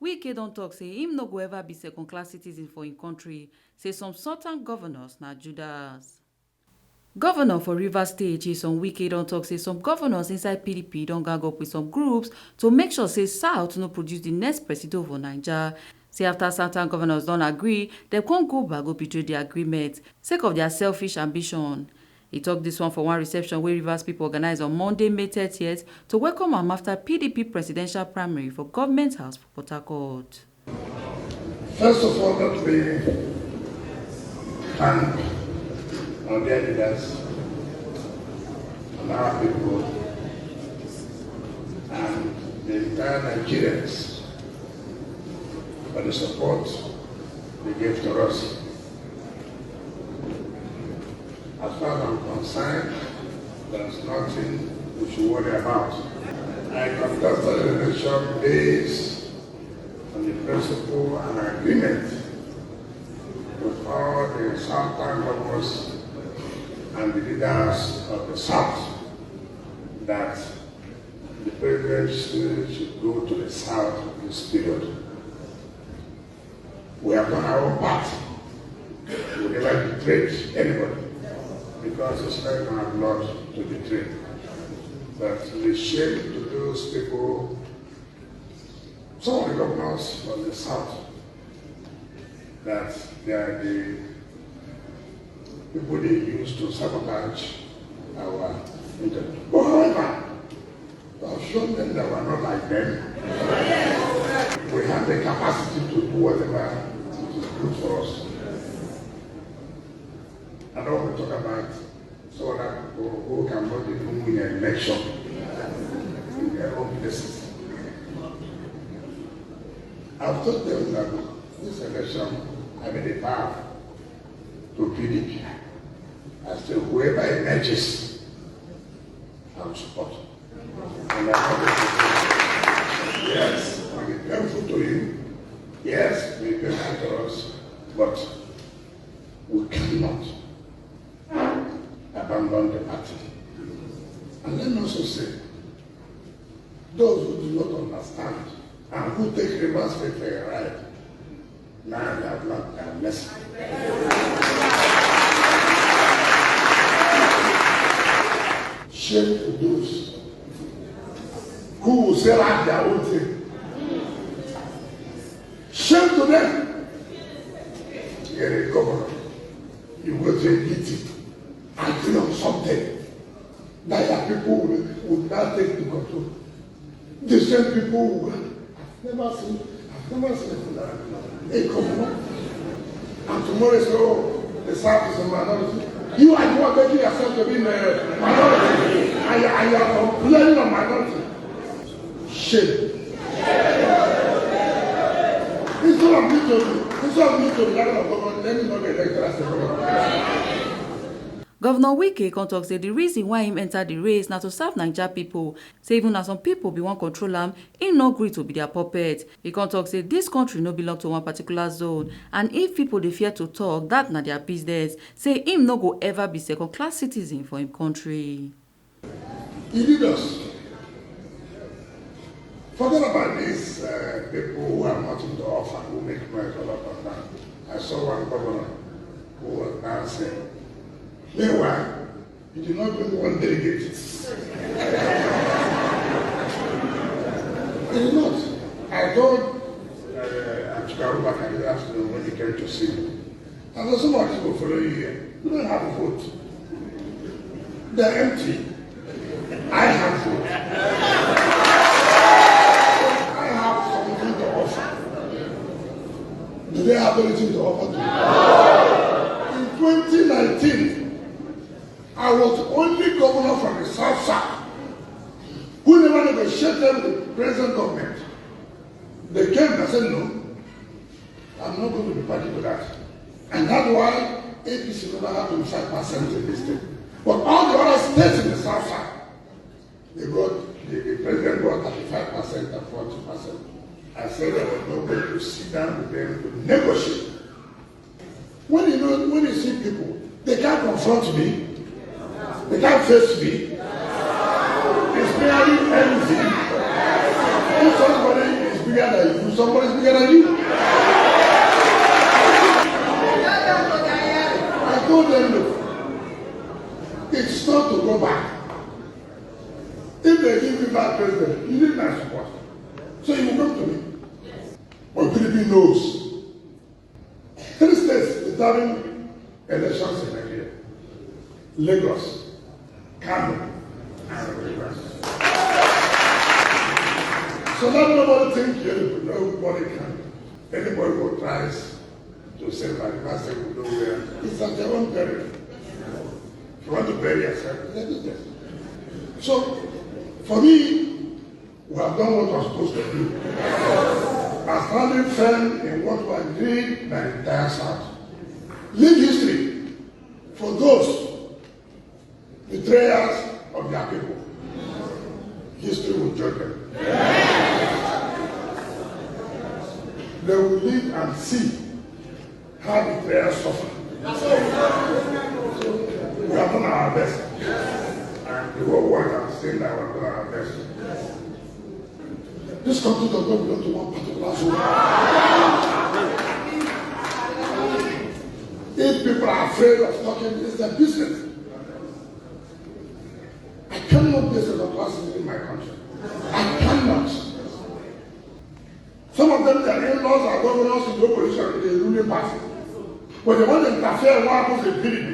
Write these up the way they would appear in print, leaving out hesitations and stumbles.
Wike don't talk say him no go ever be second-class citizen for him country. Say some certain governors na Judas. Governor for Rivers State, Chisom Wike don't talk say some governors inside PDP don't gang up with some groups to make sure say South no produce the next president for Naija. Say after certain governors don't agree, they can't go back go betray the agreement sake of their selfish ambition. He talked this one for one reception where Rivers people organized on Monday, May 30th to welcome him after PDP presidential primary for Government House for Port Harcourt. First of all, let me thank our dear leaders and our people and the entire Nigerians for the support they gave to us. As far as I'm concerned, there's nothing we should worry about. I contested the election based on the principle and agreement with all the Southern governors and the leaders of the South that the presidency should go to the South this period. We have done our own part. We never betrayed anybody, because it's not in our blood to betray. But the shame to those people, some of the governors from the South, that they are the people they use to sabotage our interest. But however, we have shown them that we're not like them. We have the capacity to do whatever is good for us. I don't want to talk about some other people who cannot even win an election in their own places. I've told them that this election, I made a vow to PDP. I said, whoever emerges, I will support. And I want to say, yes, we be grateful to you. Yes, we be grateful to us, but we cannot abandon the party. And let me also say, those who do not understand and who take reverse faith for a ride, now they have learned their lesson. Shame to those who will sell out their own thing. Shame to them. You're a governor. You go to a meeting and agree on something that your people will not take to control. The same people who I've never seen a governor. And tomorrow say, oh, the South is a minority. You are the one making yourself to be in a minority. And you are complaining on minority. Shame. Instead of me to be that of government, let me not be elected as a governor. Governor Wike come talk say the reason why him enter the race na to serve Naija people. Say even as some people be wan control am, him no gree to be their puppet. He come talk say this country no belong to one particular zone, and if people dey fear to talk, that na their business. Say him no go ever be second-class citizen for him country. He lead us. Forget about these people who have nothing to offer, who make noise all up and down. I saw one governor who was dancing. Meanwhile, he did not bring one delegate. He did not. I told Achikaruba afternoon when he came to see me. And there's some of these people following you here. You don't have a vote. They're empty. I have vote. I have something to offer. Do they have anything to offer to you? In 2019, I was the only governor from the South who never negotiated with the present government. They came and said, no, I'm not going to be party to that. And that's why APC never had 25% in this state. But all the other states in the South, they got, the president got 35% and 40%. I said I was not going to sit down with them to negotiate. When you see people, they can't confront me. They can't face me. It's very easy. If somebody is bigger than you, somebody bigger than you. I told them, look, it's not to go back. If they give me back president, you need my support. So you will come to me. But PDP knows 3 states determine elections in Nigeria: Lagos, Kano, and Rivers. So that nobody thinks nobody can. Anybody who tries to say that the person will know where it's at their own peril. If you want to bury yourself, let it there. So, for me, we have done what we're supposed to do. As standing firm in what we agreed by the entire South. Leave history for those betrayers of their people. History will judge them. They will live and see how betrayers suffer. We have done our best. And the whole world has seen that we have done our best. This country does not belong to one particular zone. If people are afraid of talking, it's their business. I cannot be a class in my country. I cannot. Some of them, their in-laws are governors in the opposition in the ruling party. But they want to interfere in what happens in PDP.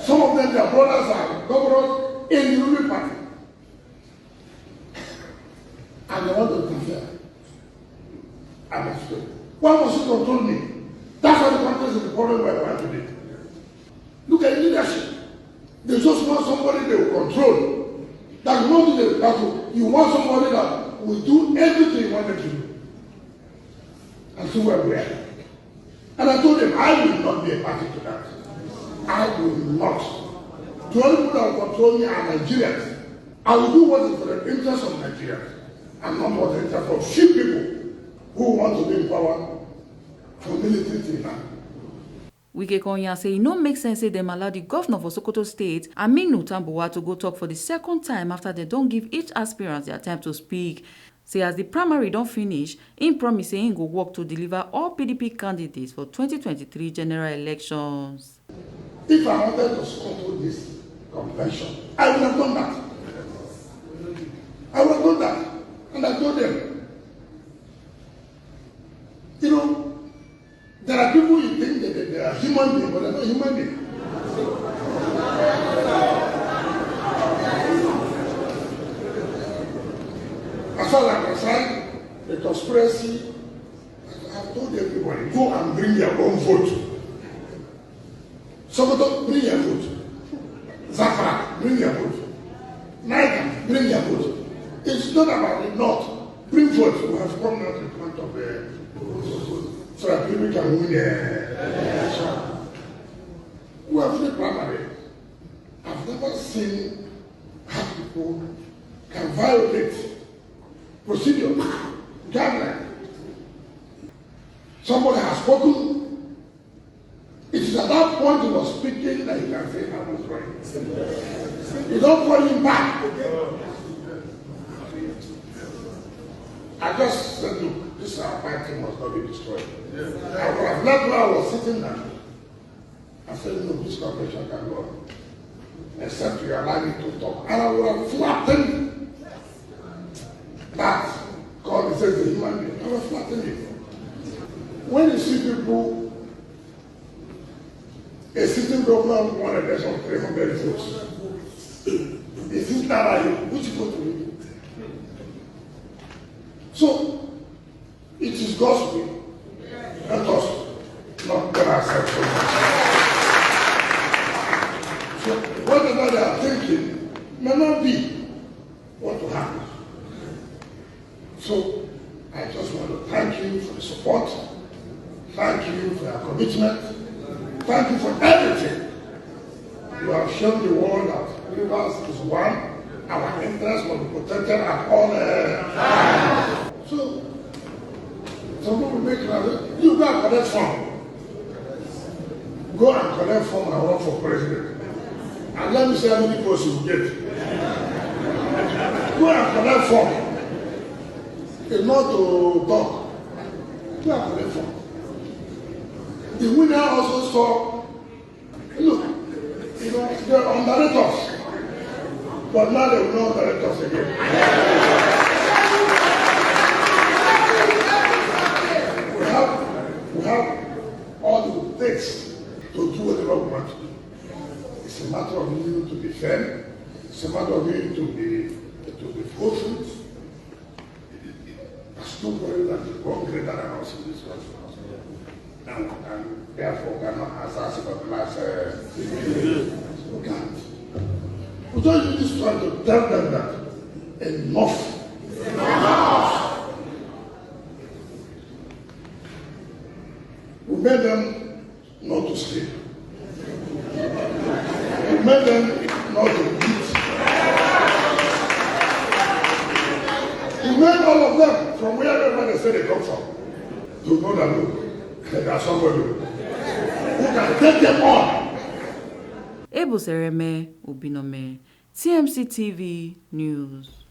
Some of them, their brothers are governors in the ruling party. And they want to interfere. I'm afraid. Why must you control me? That's why the country is in the problem where we are today. Look at leadership. They just want somebody they will control. That you want to do the battle. You want somebody that will do everything you want them to do. And so where we are. And I told them, I will not be a party to that. I will not. The only people that will control me are Nigerians. I will do what is for the interest of Nigerians. And not for the interest of few people who want to be in power for military things. Wike Konya say e no make sense say dem allow the governor for Sokoto State, Aminu Tambuwa, to go talk for the second time after they don't give each aspirant their time to speak. Say as the primary don't finish, im promise say im go work to deliver all PDP candidates for 2023 general elections. If I wanted to scuttle this convention, I would have done that. I would have done that. And I told them, you know, there are people you think that they are human beings, but they're not human beings. As far as I'm concerned, the conspiracy, I've told everybody, go and bring your own vote. Sokoto, bring your vote. Zafra, bring your vote. Niger, bring your vote. It's not about the North. Bring votes. We have come out in front of the so that people can win the election. We have the primary. I've never seen how people can violate procedure, guideline. Somebody has spoken. It is at that point he was speaking that he can say I was right. You don't call him back. I just said, look, this our party must not be destroyed. I would have left where I was sitting down. I said, no, this convention can go on. Except you allow me to talk. And I would have flattened that. God says the human being. I would have flattened it. When you see people, a sitting governor won an election of 300 votes. Is it that which vote will you? So, it is God's will. Let us not get ourselves so much. So, whatever they are thinking may not be what will happen. So, I just want to thank you for the support. Thank you for your commitment. Thank you for everything. You have shown the world that Rivers is one. Our interests will be protected at all times. So, some people make it, you go and collect form. Go and collect form and run for president. And let me say how many posts you get. Go and collect form. It's not to talk. We are grateful. The winner also saw, look, you know, they're underrate us. But now they will not underrate us again. We have all the takes to do whatever we want to do. It's a matter of you to be fair. It's a matter of you to be forthright. There's nobody that is more greater than us in this world. And therefore cannot answer us about the last we can't. We don't use this time to tell them that enough. We made them not to sleep. We made them not to eat. We made all of them from wherever they say they come from to know that look, there's somebody who can take them on. Ebo Sereme Obinome, TMC TV News.